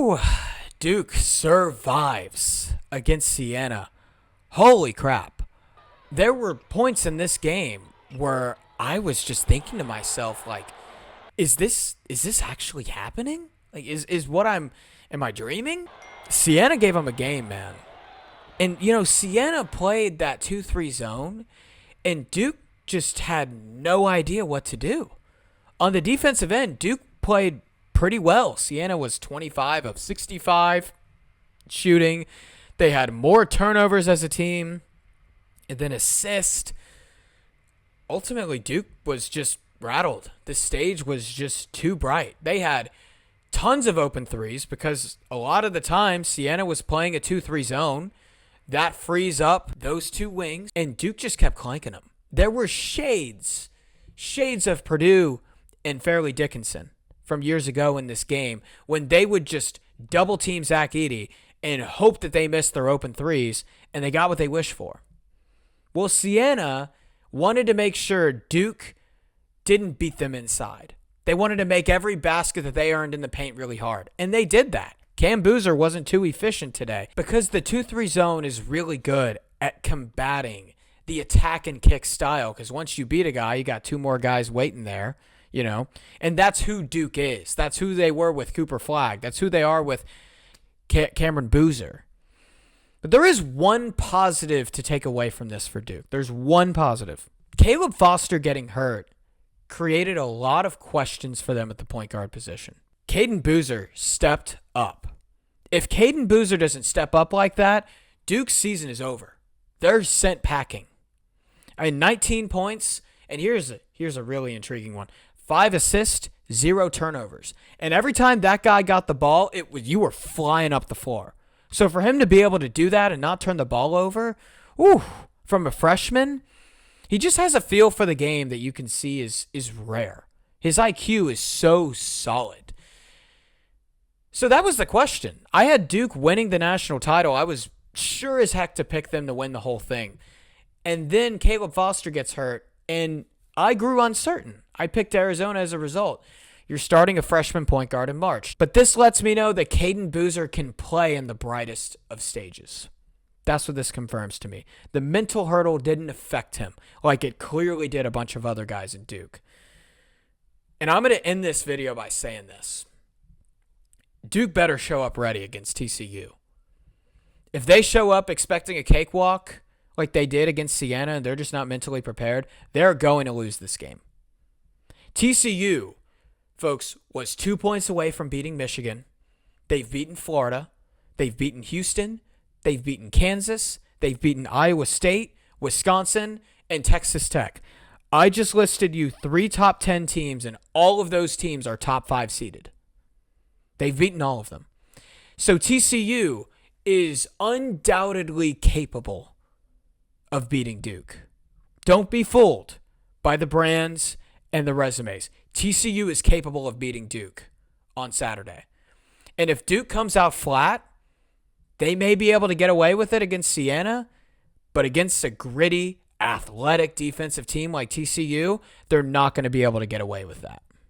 Woo! Duke survives against Siena. Holy crap. There were points in this game where I was just thinking to myself, like, is this actually happening? Like, am I dreaming? Siena gave him a game, man. And, Siena played that 2-3 zone, and Duke just had no idea what to do. On the defensive end, Duke played pretty well. Siena was 25 of 65 shooting. They had more turnovers as a team, and then assist. Ultimately, Duke was just rattled. The stage was just too bright. They had tons of open threes because a lot of the time Siena was playing a 2-3 zone. That frees up those two wings, and Duke just kept clanking them. There were shades of Purdue and Fairleigh Dickinson from years ago in this game when they would just double team Zach Edey and hope that they missed their open threes, and they got what they wished for. Well, Siena wanted to make sure Duke didn't beat them inside. They wanted to make every basket that they earned in the paint really hard, and they did that. Cam Boozer wasn't too efficient today because the 2-3 zone is really good at combating the attack and kick style, because once you beat a guy, you got two more guys waiting there, and that's who Duke is. That's who they were with Cooper Flagg. That's who they are with Cameron Boozer. But there is one positive to take away from this for Duke. There's one positive. Caleb Foster getting hurt created a lot of questions for them at the point guard position. Caden Boozer stepped up. If Caden Boozer doesn't step up like that, Duke's season is over. They're sent packing. 19 points, and here's a really intriguing one. 5 assists, 0 turnovers. And every time that guy got the ball, you were flying up the floor. So for him to be able to do that and not turn the ball over, from a freshman, he just has a feel for the game that you can see is rare. His IQ is so solid. So that was the question. I had Duke winning the national title. I was sure as heck to pick them to win the whole thing. And then Caleb Foster gets hurt, and I grew uncertain. I picked Arizona as a result. You're starting a freshman point guard in March. But this lets me know that Caden Boozer can play in the brightest of stages. That's what this confirms to me. The mental hurdle didn't affect him like it clearly did a bunch of other guys in Duke. And I'm going to end this video by saying this. Duke better show up ready against TCU. If they show up expecting a cakewalk like they did against Siena and they're just not mentally prepared, they're going to lose this game. TCU, folks, was 2 points away from beating Michigan. They've beaten Florida. They've beaten Houston. They've beaten Kansas. They've beaten Iowa State, Wisconsin, and Texas Tech. I just listed you 3 top 10 teams, and all of those teams are top 5 seeded. They've beaten all of them. So TCU is undoubtedly capable of beating Duke. Don't be fooled by the brands and the resumes. TCU is capable of beating Duke on Saturday. And if Duke comes out flat, they may be able to get away with it against Siena, but against a gritty, athletic defensive team like TCU, they're not going to be able to get away with that.